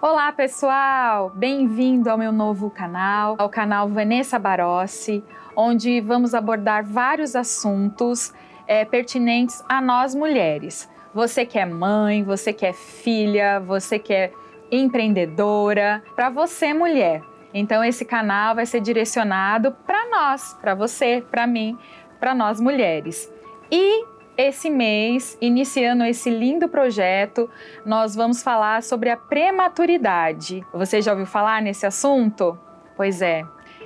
Olá pessoal, bem-vindo ao meu novo canal, ao canal Vanessa Barossi, onde vamos abordar vários assuntos pertinentes a nós mulheres. Você que é mãe, você que é filha, você que é empreendedora, para você mulher. Então esse canal vai ser direcionado para nós, para você, para mim, para nós mulheres. E esse mês, iniciando esse lindo projeto, nós vamos falar sobre a prematuridade. Você já ouviu falar nesse assunto? Pois é,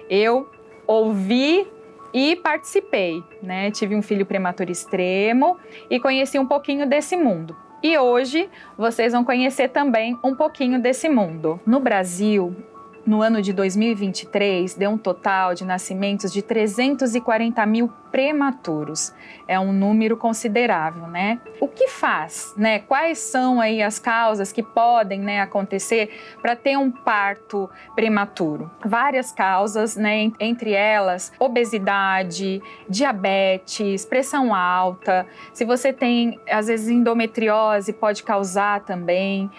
eu ouvi e participei, né? Tive um filho prematuro extremo e conheci um pouquinho desse mundo. E hoje vocês vão conhecer também um pouquinho desse mundo. No Brasil, no ano de 2023, deu um total de nascimentos de 340 mil prematuros. É um número considerável, né? O que faz, né? Quais são aí as causas que podem, né, acontecer para ter um parto prematuro? Várias causas, né? Entre elas, obesidade, diabetes, pressão alta. Se você tem, às vezes, endometriose, pode causar também.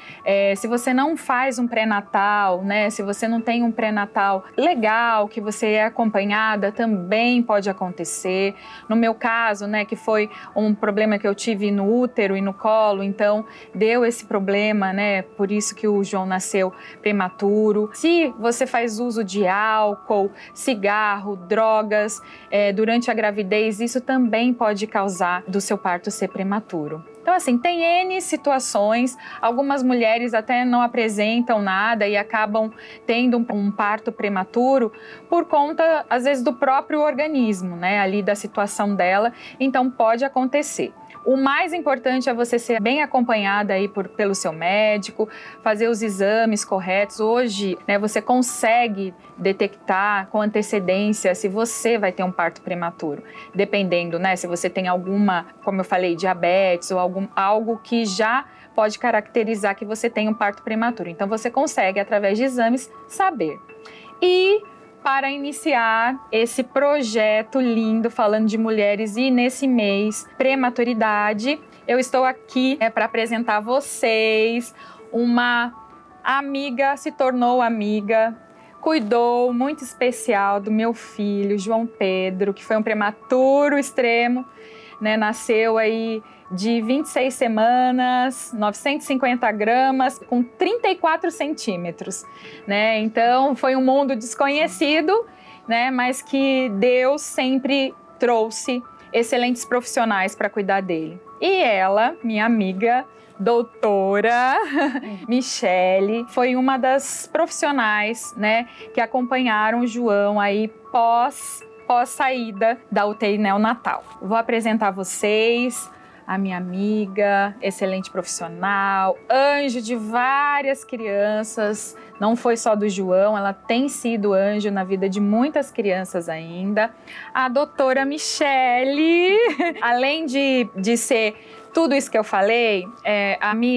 Se você não faz um pré-natal, né? Se você não tem um pré-natal legal, que você é acompanhada, também pode acontecer. No meu caso, né, que foi um problema que eu tive no útero e no colo, então deu esse problema, né, por isso que o João nasceu prematuro. Se você faz uso de álcool, cigarro, drogas, durante a gravidez, isso também pode causar do seu parto ser prematuro. Então, assim, tem N situações, algumas mulheres até não apresentam nada e acabam tendo um parto prematuro por conta, às vezes, do próprio organismo, né, ali da situação dela, então pode acontecer. O mais importante é você ser bem acompanhada aí pelo seu médico, fazer os exames corretos. Hoje, né, você consegue detectar com antecedência se você vai ter um parto prematuro, dependendo, né, se você tem alguma, como eu falei, diabetes ou algo que já pode caracterizar que você tem um parto prematuro. Então, você consegue, através de exames, saber. E para iniciar esse projeto lindo falando de mulheres e nesse mês prematuridade, eu estou aqui para apresentar a vocês uma amiga, se tornou amiga, cuidou muito especial do meu filho, João Pedro, que foi um prematuro extremo, né? Nasceu aí de 26 semanas, 950 gramas, com 34 centímetros, né? Então, foi um mundo desconhecido, né? Mas que Deus sempre trouxe excelentes profissionais para cuidar dele. E ela, minha amiga, doutora Michele, foi uma das profissionais, né, que acompanharam o João aí pós saída da UTI neonatal. Vou apresentar a vocês a minha amiga, excelente profissional, anjo de várias crianças, não foi só do João, ela tem sido anjo na vida de muitas crianças ainda, a doutora Michele. Além de ser tudo isso que eu falei,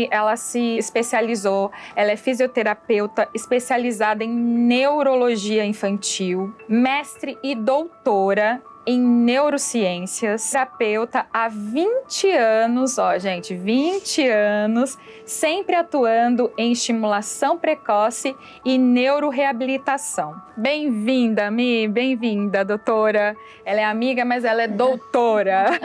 ela se especializou, ela é fisioterapeuta especializada em neurologia infantil, mestre e doutora em neurociências, terapeuta há 20 anos, ó gente, 20 anos, sempre atuando em estimulação precoce e neuroreabilitação. Bem-vinda, Mi, bem-vinda, doutora. Ela é amiga, mas ela é doutora.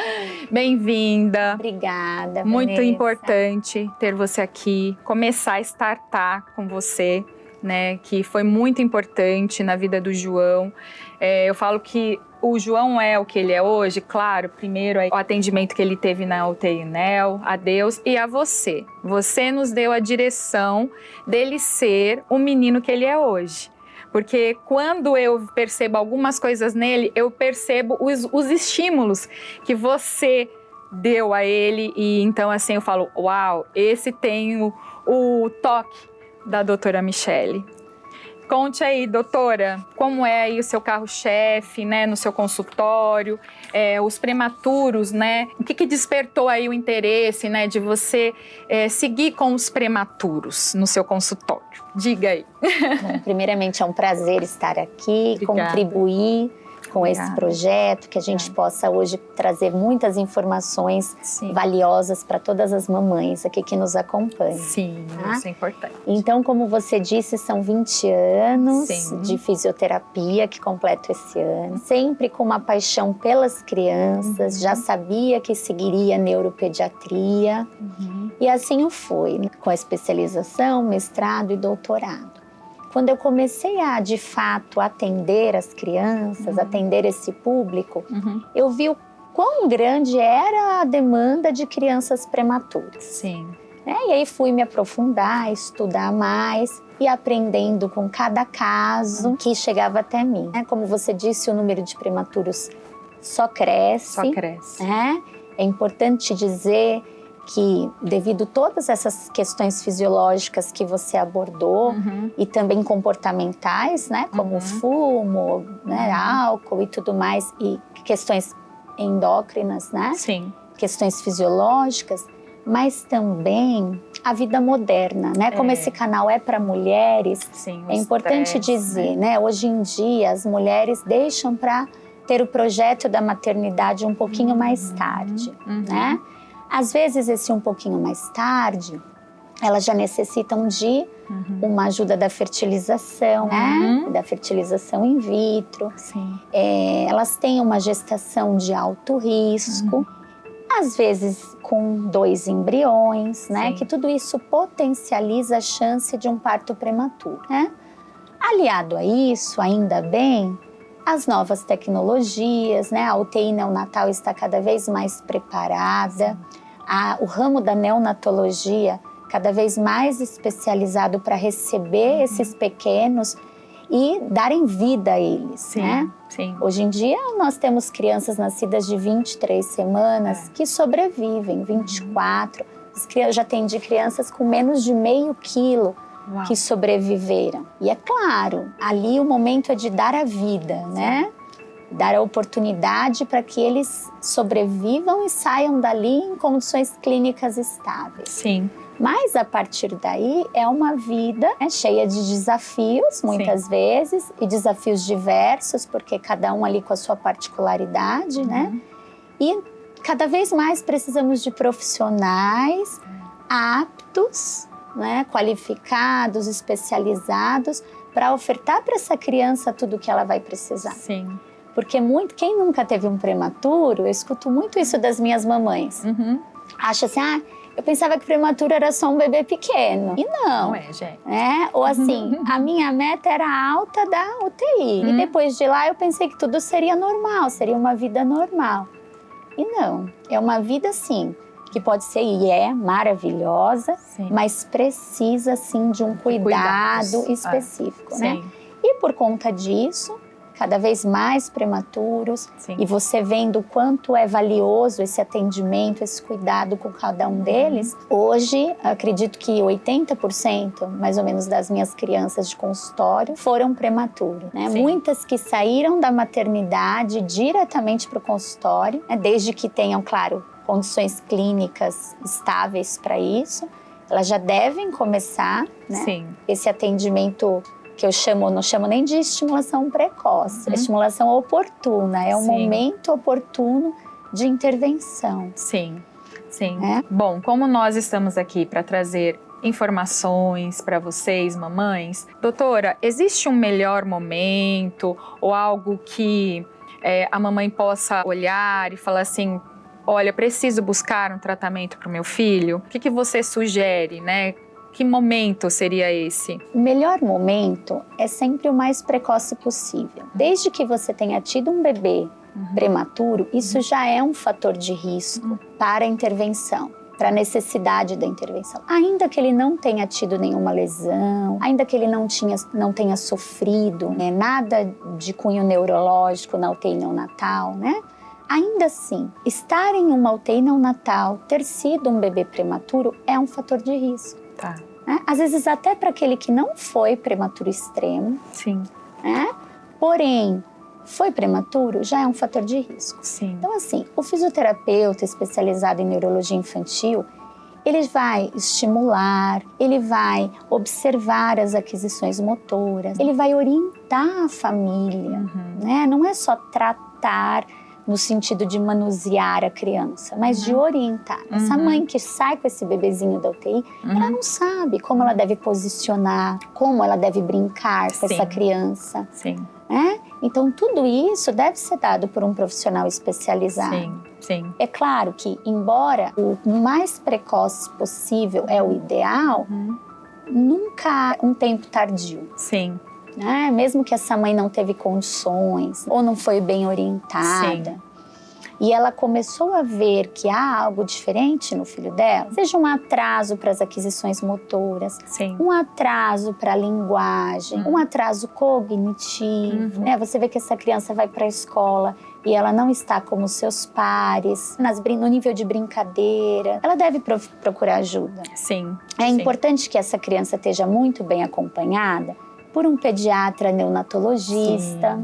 Bem-vinda. Obrigada, Muito Vanessa. importante ter você aqui, começar a startar com você, né, que foi muito importante na vida do João. Eu falo que o João é o que ele é hoje, claro, primeiro o atendimento que ele teve na UTI Neo, a Deus e a você. Você nos deu a direção dele ser o menino que ele é hoje. Porque quando eu percebo algumas coisas nele, eu percebo os estímulos que você deu a ele. E então assim eu falo, uau, esse tem o toque da doutora Michele. Conte aí, doutora, como é aí o seu carro-chefe, né, no seu consultório, os prematuros, né? O que despertou aí o interesse, né, de você seguir com os prematuros no seu consultório? Diga aí. Bom, primeiramente, é um prazer estar aqui, Obrigada. contribuir com esse projeto, que a gente possa hoje trazer muitas informações valiosas para todas as mamães aqui que nos acompanham. Sim, tá? Isso é importante. Então, como você disse, são 20 anos de fisioterapia que completo esse ano. Sempre com uma paixão pelas crianças, já sabia que seguiria neuropediatria. E assim o foi, com a especialização, mestrado e doutorado. Quando eu comecei a, de fato, atender as crianças, atender esse público, eu vi o quão grande era a demanda de crianças prematuras. Sim. E aí fui me aprofundar, estudar mais e aprendendo com cada caso que chegava até mim. Como você disse, o número de prematuros só cresce. Só cresce. É importante dizer que, devido a todas essas questões fisiológicas que você abordou e também comportamentais, como fumo, álcool e tudo mais, e questões endócrinas, Sim. Questões fisiológicas, mas também a vida moderna, Como esse canal é para mulheres, é importante dizer, Hoje em dia as mulheres deixam para ter o projeto da maternidade um pouquinho mais tarde, Às vezes, esse um pouquinho mais tarde, elas já necessitam de uma ajuda da fertilização, da fertilização in vitro. Elas têm uma gestação de alto risco, às vezes com 2 embriões, Que tudo isso potencializa a chance de um parto prematuro, Aliado a isso, ainda bem, as novas tecnologias, a UTI neonatal está cada vez mais preparada, o ramo da neonatologia cada vez mais especializado para receber esses pequenos e darem vida a eles, Hoje em dia nós temos crianças nascidas de 23 semanas que sobrevivem, 24. Eu já atendi crianças com menos de meio quilo que sobreviveram. E é claro, ali o momento é de dar a vida, Dar a oportunidade para que eles sobrevivam e saiam dali em condições clínicas estáveis. Sim. Mas a partir daí é uma vida cheia de desafios, muitas vezes, e desafios diversos, porque cada um ali com a sua particularidade, E cada vez mais precisamos de profissionais aptos, qualificados, especializados, para ofertar para essa criança tudo o que ela vai precisar. Sim. Porque quem nunca teve um prematuro, eu escuto muito isso das minhas mamães. Acha assim, eu pensava que prematuro era só um bebê pequeno. E não. Não é, gente. Ou assim, a minha meta era a alta da UTI. E depois de lá eu pensei que tudo seria normal, seria uma vida normal. E não, é uma vida sim, que pode ser e é maravilhosa, mas precisa sim de um cuidado específico, E por conta disso, cada vez mais prematuros, e você vendo o quanto é valioso esse atendimento, esse cuidado com cada um deles. Hoje, acredito que 80%, mais ou menos, das minhas crianças de consultório foram prematuros, Muitas que saíram da maternidade diretamente para o consultório, desde que tenham, claro, condições clínicas estáveis para isso, elas já devem começar, esse atendimento que eu não chamo nem de estimulação precoce, é estimulação oportuna, é um momento oportuno de intervenção. Sim. Bom, como nós estamos aqui para trazer informações para vocês, mamães, doutora, existe um melhor momento ou algo que a mamãe possa olhar e falar assim, olha, preciso buscar um tratamento para o meu filho? O que você sugere, Que momento seria esse? O melhor momento é sempre o mais precoce possível. Desde que você tenha tido um bebê prematuro, isso já é um fator de risco para a intervenção, para a necessidade da intervenção. Ainda que ele não tenha tido nenhuma lesão, ainda que ele não tenha sofrido nada de cunho neurológico na UTI neonatal, Ainda assim, estar em uma UTI neonatal, ter sido um bebê prematuro, é um fator de risco. Tá. Às vezes até para aquele que não foi prematuro extremo. Sim. Porém, foi prematuro, já é um fator de risco. Sim. Então assim, o fisioterapeuta especializado em neurologia infantil, Ele vai estimular, ele vai observar as aquisições motoras, ele vai orientar a família, né? Não é só tratar no sentido de manusear a criança, mas de orientar. Essa mãe que sai com esse bebezinho da UTI, ela não sabe como ela deve posicionar, como ela deve brincar com essa criança. Sim. Né? Então, tudo isso deve ser dado por um profissional especializado. Sim, sim. É claro que, embora o mais precoce possível é o ideal, nunca há um tempo tardio. Sim. Né? Mesmo que essa mãe não teve condições ou não foi bem orientada. Sim. E ela começou a ver que há algo diferente no filho dela, seja um atraso para as aquisições motoras, um atraso para a linguagem, um atraso cognitivo. Né? Você vê que essa criança vai para a escola e ela não está como seus pares, no nível de brincadeira, ela deve procurar ajuda. Sim. É importante que essa criança esteja muito bem acompanhada por um pediatra neonatologista,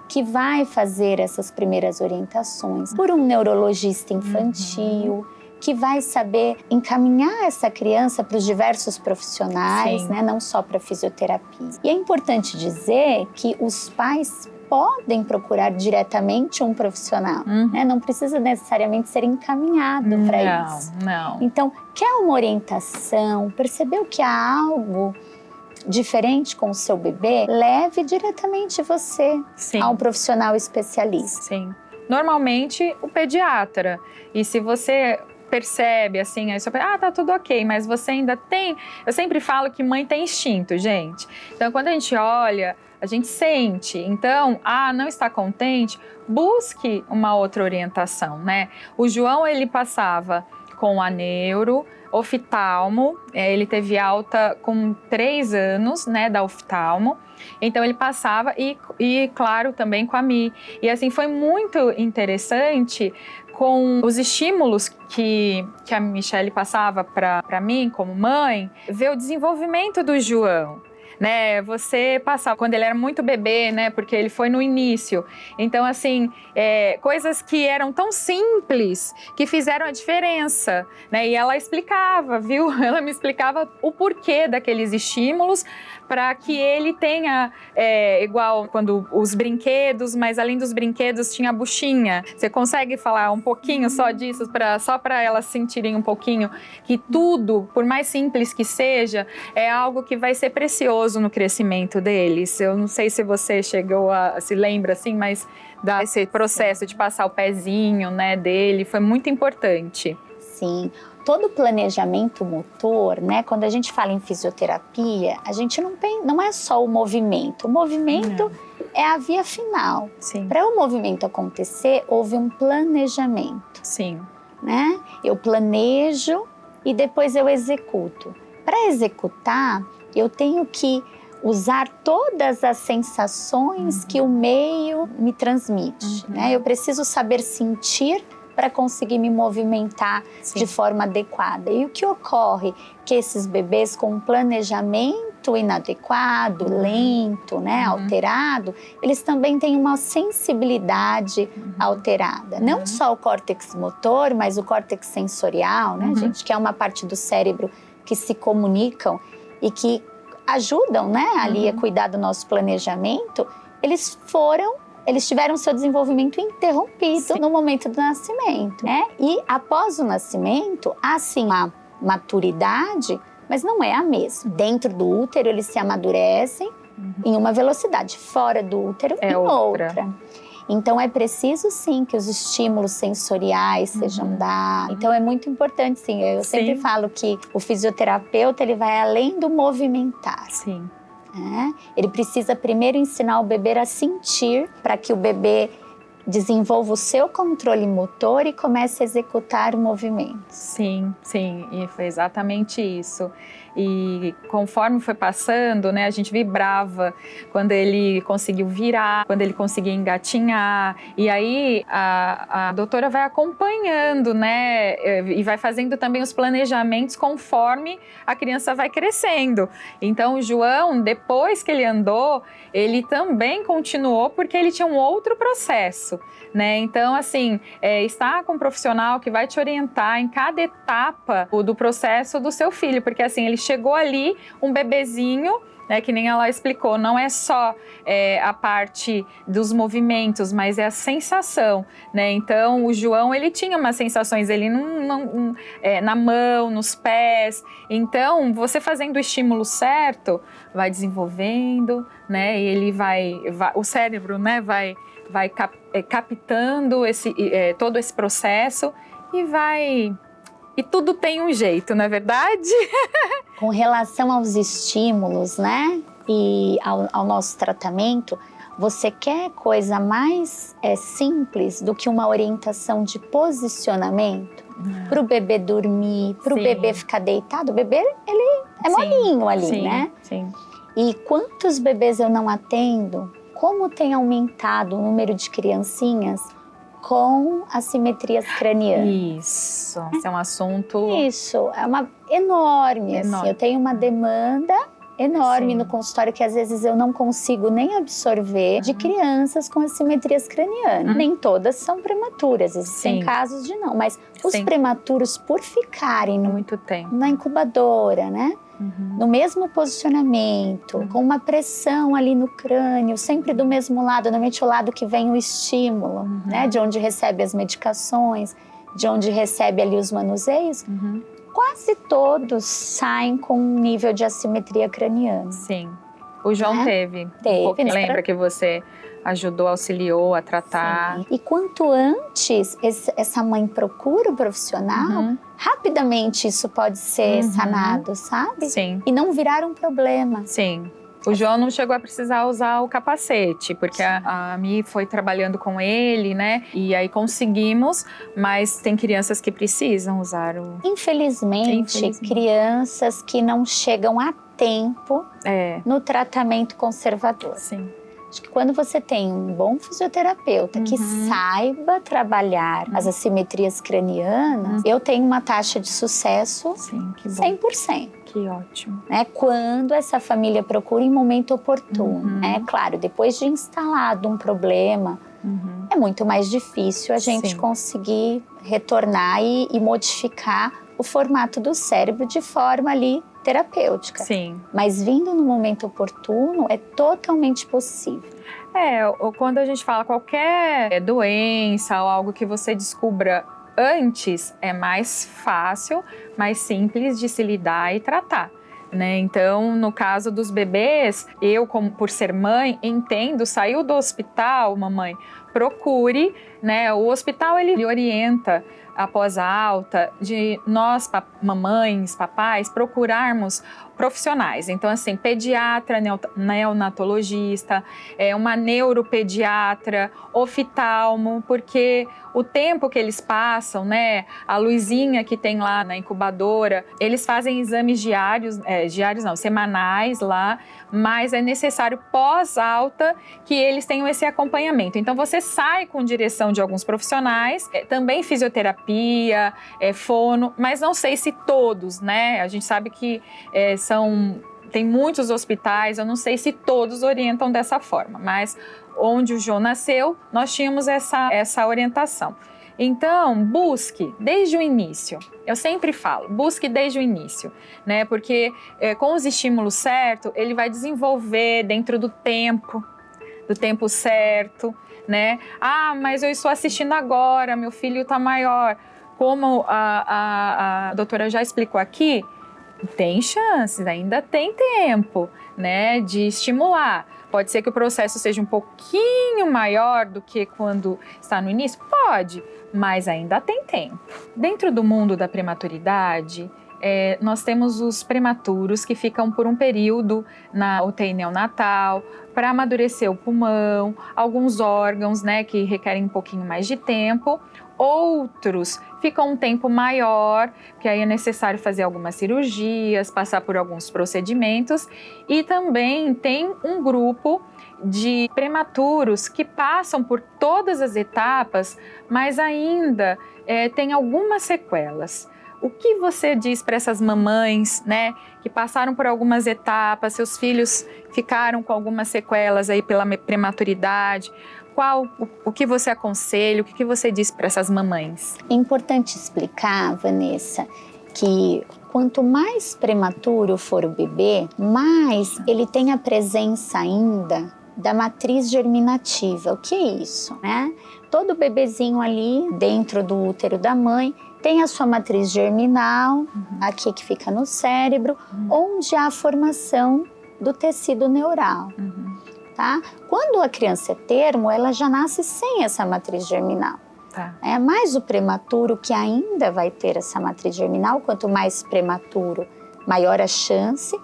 que vai fazer essas primeiras orientações, por um neurologista infantil, que vai saber encaminhar essa criança para os diversos profissionais, né? Não só para fisioterapia. E é importante dizer que os pais podem procurar diretamente um profissional, né? Não precisa necessariamente ser encaminhado para isso. Não. Então, quer uma orientação, percebeu que há algo diferente com o seu bebê, leve diretamente você a um profissional especialista. Sim. Normalmente, o pediatra. E se você percebe, assim, aí você pensa, tá tudo ok, mas você ainda tem... Eu sempre falo que mãe tem instinto, gente. Então, quando a gente olha, a gente sente. Então, não está contente, busque uma outra orientação, né? O João, ele passava com a neuro, oftalmo, ele teve alta com 3 anos, né, da oftalmo. Então ele passava e claro, também com a Mi. E assim, foi muito interessante com os estímulos que a Michele passava para mim, como mãe, ver o desenvolvimento do João. Né, você passava quando ele era muito bebê, né, porque ele foi no início. Então, assim, coisas que eram tão simples que fizeram a diferença, né? E ela explicava, viu? Ela me explicava o porquê daqueles estímulos para que ele tenha, igual quando os brinquedos, mas além dos brinquedos tinha a buchinha. Você consegue falar um pouquinho só disso, só para elas sentirem um pouquinho que tudo, por mais simples que seja, é algo que vai ser precioso no crescimento deles. Eu não sei se você se lembra assim, mas esse processo de passar o pezinho, né, dele foi muito importante. Sim. Todo o planejamento motor, né? Quando a gente fala em fisioterapia, a gente não é só o movimento. O movimento é a via final. Para o movimento acontecer, houve um planejamento. Sim. Né? Eu planejo e depois eu executo. Para executar, eu tenho que usar todas as sensações que o meio me transmite. Né? Eu preciso saber sentir para conseguir me movimentar de forma adequada. E o que ocorre? Que esses bebês com um planejamento inadequado, lento, né, alterado, eles também têm uma sensibilidade alterada. Não só o córtex motor, mas o córtex sensorial, né, gente, que é uma parte do cérebro que se comunicam e que ajudam, né, ali a cuidar do nosso planejamento. Eles tiveram seu desenvolvimento interrompido no momento do nascimento, né? E após o nascimento, há sim uma maturidade, mas não é a mesma. Dentro do útero, eles se amadurecem em uma velocidade, fora do útero em outra. Então, é preciso, sim, que os estímulos sensoriais sejam dados. Então, é muito importante, sim. Eu sempre falo que o fisioterapeuta, ele vai além do movimentar. Sim. Ele precisa primeiro ensinar o bebê a sentir para que o bebê desenvolva o seu controle motor e comece a executar o movimento. Sim, sim, e foi exatamente isso. E conforme foi passando, né, a gente vibrava quando ele conseguiu virar, quando ele conseguia engatinhar. E aí a doutora vai acompanhando, né, e vai fazendo também os planejamentos conforme a criança vai crescendo. Então o João, depois que ele andou, ele também continuou porque ele tinha um outro processo, né? Então, assim, estar com um profissional que vai te orientar em cada etapa do processo do seu filho, porque assim, ele chegou ali, um bebezinho, né, que nem ela explicou, não é só a parte dos movimentos, mas é a sensação, né? Então, o João, ele tinha umas sensações, ele na mão, nos pés. Então, você fazendo o estímulo certo, vai desenvolvendo, né? E ele o cérebro, né, vai captando todo esse processo e tudo tem um jeito, não é verdade? Com relação aos estímulos, né, e ao nosso tratamento, você quer coisa mais simples do que uma orientação de posicionamento? Para o bebê dormir, para o bebê ficar deitado? O bebê, ele é molinho ali, né? Sim. E quantos bebês eu não atendo? Como tem aumentado o número de criancinhas com assimetrias cranianas? Isso é um assunto... Isso, é uma enorme. Assim, eu tenho uma demanda enorme no consultório que às vezes eu não consigo nem absorver de crianças com assimetrias cranianas. Nem todas são prematuras, existem casos de não, mas os prematuros, por ficarem muito tempo na incubadora, né? No mesmo posicionamento, com uma pressão ali no crânio, sempre do mesmo lado, normalmente o lado que vem o estímulo, né? De onde recebe as medicações, de onde recebe ali os manuseios, quase todos saem com um nível de assimetria craniana. Sim. O João teve. Lembra que você ajudou, auxiliou a tratar. Sim. E quanto antes essa mãe procura o profissional, rapidamente isso pode ser sanado, sabe? Sim. E não virar um problema. Sim. O João não chegou a precisar usar o capacete, porque a Mi foi trabalhando com ele, né? E aí conseguimos, mas tem crianças que precisam usar o... Infelizmente, crianças que não chegam a tempo no tratamento conservador. Sim. Acho que quando você tem um bom fisioterapeuta que saiba trabalhar as assimetrias cranianas, eu tenho uma taxa de sucesso 100%. Que ótimo. Né? Quando essa família procura em momento oportuno. Claro, depois de instalado um problema, é muito mais difícil a gente conseguir retornar e modificar o formato do cérebro de forma ali terapêutica. Sim. Mas vindo no momento oportuno é totalmente possível. Quando a gente fala qualquer doença ou algo que você descubra antes, é mais fácil, mais simples de se lidar e tratar, né? Então, no caso dos bebês, eu, como por ser mãe, entendo, saiu do hospital, mamãe, procure, né? O hospital, ele orienta após a alta, de nós, mamães, papais, procurarmos profissionais. Então, assim, pediatra, neonatologista, uma neuropediatra, oftalmo, porque o tempo que eles passam, né, a luzinha que tem lá na incubadora, eles fazem exames semanais lá, mas é necessário pós-alta que eles tenham esse acompanhamento. Então, você sai com direção de alguns profissionais, também fisioterapia, fono, mas não sei se todos, né? A gente sabe que tem muitos hospitais, eu não sei se todos orientam dessa forma, mas onde o João nasceu, nós tínhamos essa orientação. Então, busque desde o início. Eu sempre falo, busque desde o início, né? Porque com os estímulos certos, ele vai desenvolver dentro do tempo certo, né? Ah, mas eu estou assistindo agora, meu filho está maior. Como a doutora já explicou aqui, tem chances, ainda tem tempo, né, de estimular. Pode ser que o processo seja um pouquinho maior do que quando está no início? Pode, mas ainda tem tempo. Dentro do mundo da prematuridade, nós temos os prematuros que ficam por um período na UTI neonatal para amadurecer o pulmão, alguns órgãos, né, que requerem um pouquinho mais de tempo. Outros ficam um tempo maior, que aí é necessário fazer algumas cirurgias, passar por alguns procedimentos. E também tem um grupo de prematuros que passam por todas as etapas, mas ainda tem algumas sequelas. O que você diz para essas mamães, né, que passaram por algumas etapas, seus filhos ficaram com algumas sequelas aí pela prematuridade? O que você aconselha, o que você diz para essas mamães? É importante explicar, Vanessa, que quanto mais prematuro for o bebê, mais ele tem a presença ainda da matriz germinativa. O que é isso, né? Todo bebezinho ali dentro do útero da mãe tem a sua matriz germinal, aqui que fica no cérebro, onde há a formação do tecido neural. Tá? Quando a criança é termo, ela já nasce sem essa matriz germinal. Tá. Mas o prematuro que ainda vai ter essa matriz germinal, quanto mais prematuro, maior a chance,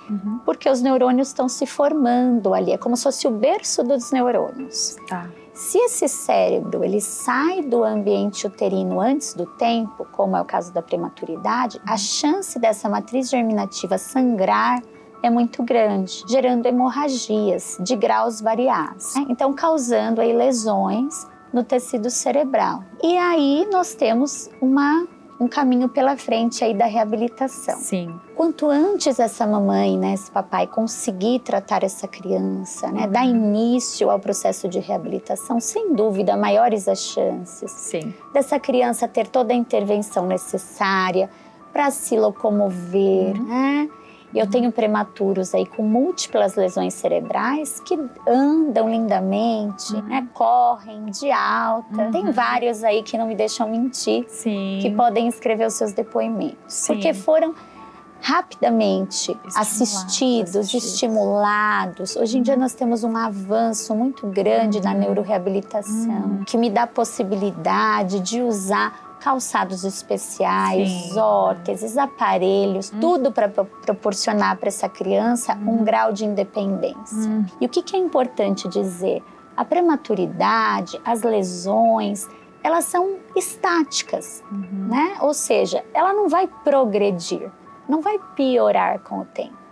porque os neurônios estão se formando ali. É como se fosse o berço dos neurônios. Tá. Se esse cérebro ele sai do ambiente uterino antes do tempo, como é o caso da prematuridade, a chance dessa matriz germinativa sangrar é muito grande, gerando hemorragias de graus variados, né? Então causando aí lesões no tecido cerebral. E aí nós temos um caminho pela frente aí da reabilitação. Sim. Quanto antes essa mamãe, né, esse papai conseguir tratar essa criança, né, dar início ao processo de reabilitação, sem dúvida, maiores as chances. Sim. Dessa criança ter toda a intervenção necessária para se locomover, né? Eu tenho prematuros aí com múltiplas lesões cerebrais que andam lindamente, né? Correm de alta. Tem vários aí que não me deixam mentir, Sim. que podem escrever os seus depoimentos. Sim. Porque foram rapidamente assistidos, estimulados. Hoje em dia nós temos um avanço muito grande na neuroreabilitação, que me dá a possibilidade de usar calçados especiais, órteses, aparelhos, tudo para proporcionar para essa criança um grau de independência. E o que é importante dizer? A prematuridade, as lesões, elas são estáticas, né? Ou seja, ela não vai progredir, não vai piorar com o tempo.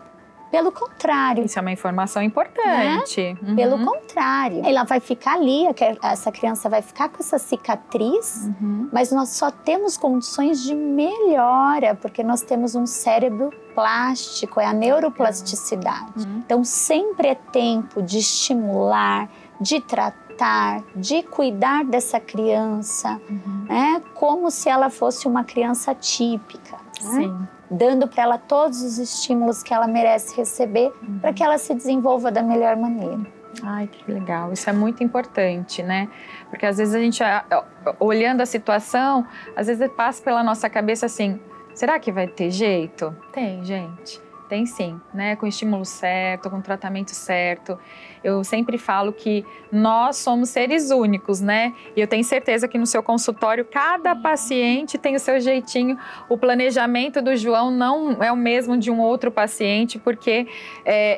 Pelo contrário. Isso é uma informação importante. Né? Pelo contrário. Ela vai ficar ali, essa criança vai ficar com essa cicatriz, mas nós só temos condições de melhora, porque nós temos um cérebro plástico, é a neuroplasticidade. Então, sempre é tempo de estimular, de tratar, de cuidar dessa criança, né? Como se ela fosse uma criança típica. Sim. Né? Dando para ela todos os estímulos que ela merece receber para que ela se desenvolva da melhor maneira. Ai, que legal. Isso é muito importante, né? Porque às vezes a gente, olhando a situação, às vezes passa pela nossa cabeça assim, será que vai ter jeito? Tem, gente. Tem sim, né? Com o estímulo certo, com o tratamento certo. Eu sempre falo que nós somos seres únicos, né? E eu tenho certeza que no seu consultório, cada paciente tem o seu jeitinho. O planejamento do João não é o mesmo de um outro paciente, porque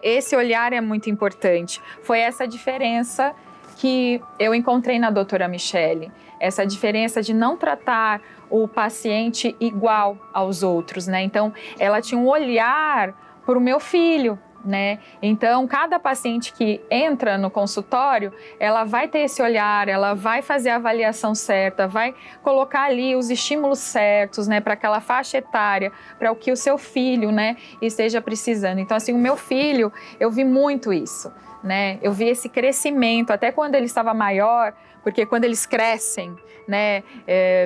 esse olhar é muito importante. Foi essa diferença que eu encontrei na doutora Michele. Essa diferença de não tratar o paciente igual aos outros, né? Então, ela tinha um olhar para o meu filho, né? Então, cada paciente que entra no consultório, ela vai ter esse olhar, ela vai fazer a avaliação certa, vai colocar ali os estímulos certos, né, para aquela faixa etária, para o que o seu filho, né, esteja precisando. Então, assim, o meu filho, eu vi muito isso, né? Eu vi esse crescimento, até quando ele estava maior, porque quando eles crescem, né,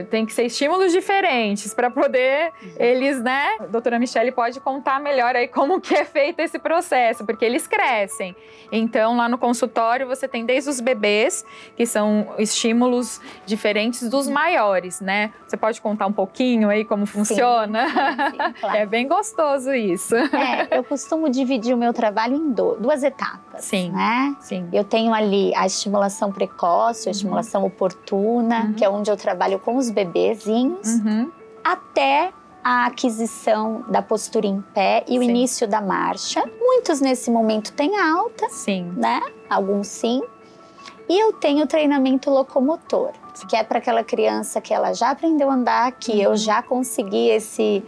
tem que ser estímulos diferentes para poder eles, né, a doutora Michele pode contar melhor aí como que é feito esse processo, porque eles crescem. Então, lá no consultório, você tem desde os bebês, que são estímulos diferentes dos maiores, né? Você pode contar um pouquinho aí como funciona? Sim, claro. É bem gostoso isso. Eu costumo dividir o meu trabalho em duas etapas. Sim, né? sim. Eu tenho ali a estimulação precoce, a estimulação oportuna, que é onde eu trabalho com os bebezinhos, até a aquisição da postura em pé e o início da marcha. Muitos nesse momento têm alta, né? Alguns sim. E eu tenho treinamento locomotor, que é para aquela criança que ela já aprendeu a andar, que eu já consegui esse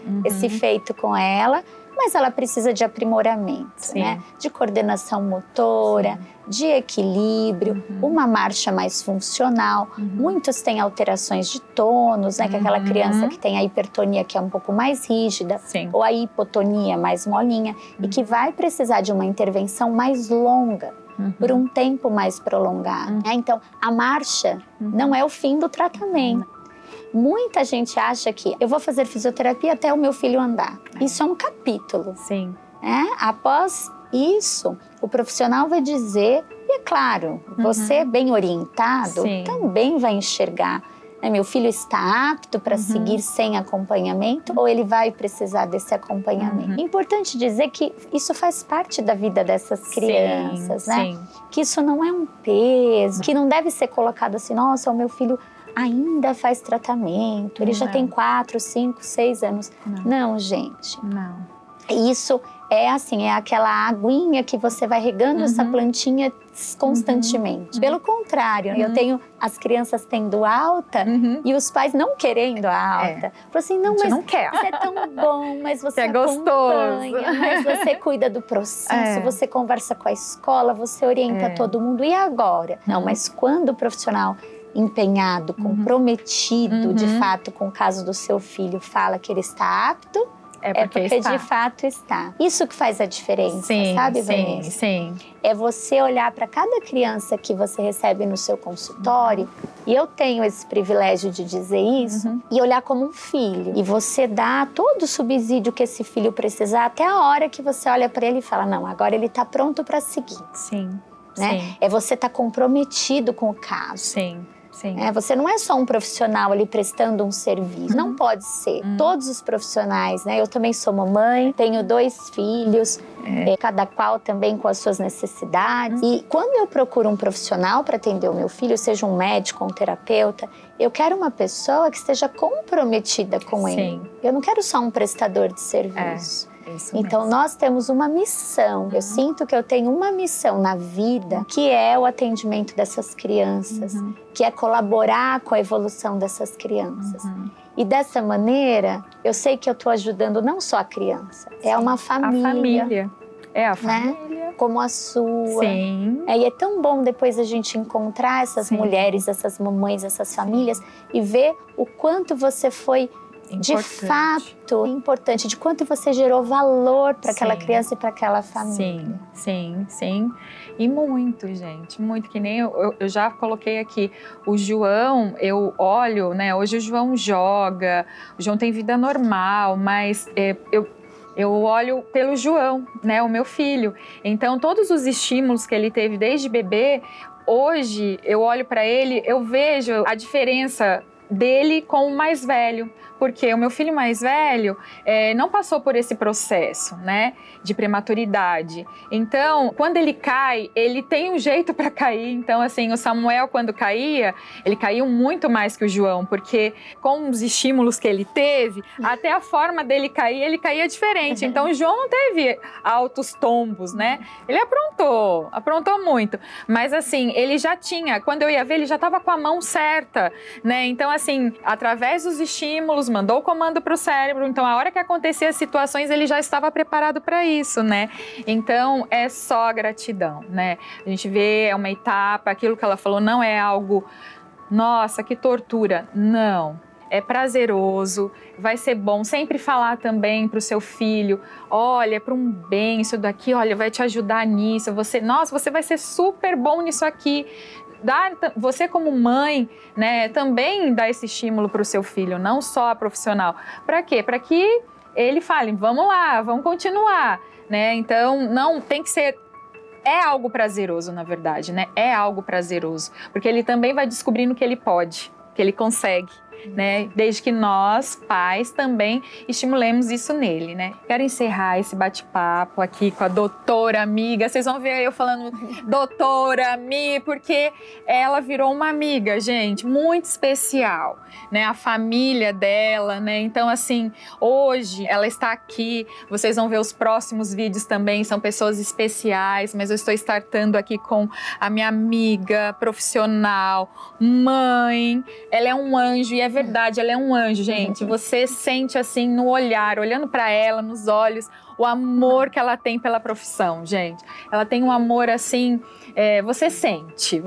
feito com ela, mas ela precisa de aprimoramento, né? De coordenação motora, de equilíbrio, uma marcha mais funcional. Muitos têm alterações de tônus, né? Que é aquela criança que tem a hipertonia que é um pouco mais rígida, ou a hipotonia mais molinha, e que vai precisar de uma intervenção mais longa, por um tempo mais prolongado. Então, a marcha não é o fim do tratamento. Muita gente acha que eu vou fazer fisioterapia até o meu filho andar. Isso é um capítulo. Após isso, o profissional vai dizer, e é claro, você bem orientado também vai enxergar, né, meu filho está apto para seguir sem acompanhamento ou ele vai precisar desse acompanhamento. É importante dizer que isso faz parte da vida dessas crianças, né? Que isso não é um peso, que não deve ser colocado assim, nossa, o meu filho ainda faz tratamento, ele já tem 4, 5, 6 anos. Não, gente. Isso é assim, é aquela aguinha que você vai regando essa plantinha constantemente. Pelo contrário, eu tenho as crianças tendo alta e os pais não querendo a alta. Falo assim, não, mas não quer. É tão bom, mas você é gostoso. Mas você cuida do processo, você conversa com a escola, você orienta todo mundo. E agora? Não, mas quando o profissional empenhado, comprometido de fato com o caso do seu filho fala que ele está apto, é porque de fato está. Isso que faz a diferença, sabe, Vanessa? É você olhar para cada criança que você recebe no seu consultório, e eu tenho esse privilégio de dizer isso, e olhar como um filho. E você dá todo o subsídio que esse filho precisar, até a hora que você olha para ele e fala, não, agora ele está pronto para seguir. Né? É você estar comprometido com o caso. Você não é só um profissional ali prestando um serviço. Não pode ser. Todos os profissionais, né? Eu também sou mamãe, tenho 2 filhos, cada qual também com as suas necessidades. E quando eu procuro um profissional para atender o meu filho, seja um médico, um terapeuta, eu quero uma pessoa que esteja comprometida com ele. Eu não quero só um prestador de serviço. Então, nós temos uma missão. Eu sinto que eu tenho uma missão na vida, que é o atendimento dessas crianças, que é colaborar com a evolução dessas crianças. E dessa maneira, eu sei que eu estou ajudando não só a criança, é uma família. A família. É a família. Né? Como a sua. E é tão bom depois a gente encontrar essas mulheres, essas mamães, essas famílias e ver o quanto você foi de fato importante, de quanto você gerou valor para aquela criança e para aquela família. Sim. E muito, gente, muito. Que nem eu já coloquei aqui, o João, eu olho, né? Hoje o João joga, o João tem vida normal, mas eu olho pelo João, né? O meu filho. Então, todos os estímulos que ele teve desde bebê, hoje eu olho para ele, eu vejo a diferença dele com o mais velho. Porque o meu filho mais velho não passou por esse processo, né, de prematuridade. Então, quando ele cai, ele tem um jeito para cair. Então, assim, o Samuel, quando caía, ele caiu muito mais que o João, porque com os estímulos que ele teve, até a forma dele cair, ele caía diferente. Então, o João não teve altos tombos, né? Ele aprontou muito. Mas, assim, ele já tinha, quando eu ia ver, ele já estava com a mão certa, né? Então, assim, através dos estímulos, mandou o comando para o cérebro, então a hora que acontecia as situações ele já estava preparado para isso, né? Então é só gratidão, né? A gente vê, é uma etapa, aquilo que ela falou não é algo, nossa, que tortura, não. É prazeroso, vai ser bom. Sempre falar também para o seu filho, olha, para um bem, isso daqui, olha, vai te ajudar nisso, nossa, você vai ser super bom nisso aqui. Você como mãe, né, também dá esse estímulo para o seu filho, não só a profissional. Para quê? Para que ele fale, vamos lá, vamos continuar, né? Então, não tem que ser... É algo prazeroso, na verdade, né? É algo prazeroso, porque ele também vai descobrindo que ele pode, que ele consegue. né? Desde que nós, pais, também estimulemos isso nele, né? Quero encerrar esse bate-papo aqui com a doutora amiga. Vocês vão ver eu falando doutora Mi, porque ela virou uma amiga, gente, muito especial, né? A família dela, né? Então, assim, hoje ela está aqui. Vocês vão ver os próximos vídeos também, são pessoas especiais, mas eu estou startando aqui com a minha amiga profissional, mãe. Ela é um anjo, e é verdade, ela é um anjo, gente. Você sente assim no olhar, olhando para ela, nos olhos, o amor que ela tem pela profissão, gente. Ela tem um amor assim, você sente,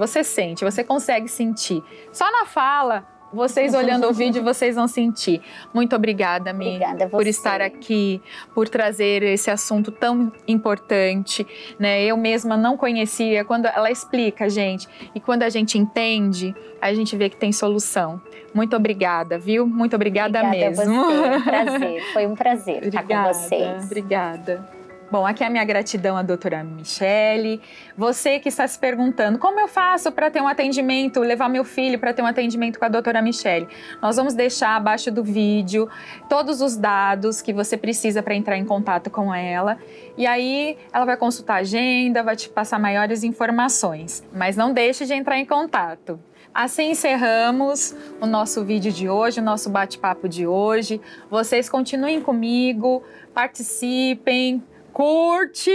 você consegue sentir. Só na fala, vocês olhando o vídeo, vocês vão sentir. Muito obrigada, Mi, por estar aqui, por trazer esse assunto tão importante, né? Eu mesma não conhecia, quando ela explica, gente, e quando a gente entende, a gente vê que tem solução. Muito obrigada, viu? Muito obrigada mesmo. A você. Prazer, foi um prazer estar com vocês. Obrigada. Bom, aqui é a minha gratidão à doutora Michele. Você que está se perguntando, como eu faço para ter um atendimento, levar meu filho para ter um atendimento com a doutora Michele? Nós vamos deixar abaixo do vídeo todos os dados que você precisa para entrar em contato com ela. E aí ela vai consultar a agenda, vai te passar maiores informações. Mas não deixe de entrar em contato. Assim encerramos o nosso vídeo de hoje, o nosso bate-papo de hoje. Vocês continuem comigo, participem, curte,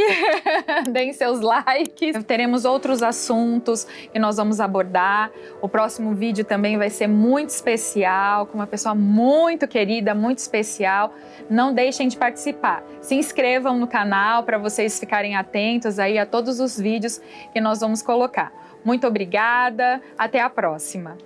deem seus likes. Teremos outros assuntos que nós vamos abordar. O próximo vídeo também vai ser muito especial, com uma pessoa muito querida, muito especial. Não deixem de participar. Se inscrevam no canal para vocês ficarem atentos aí a todos os vídeos que nós vamos colocar. Muito obrigada, até a próxima.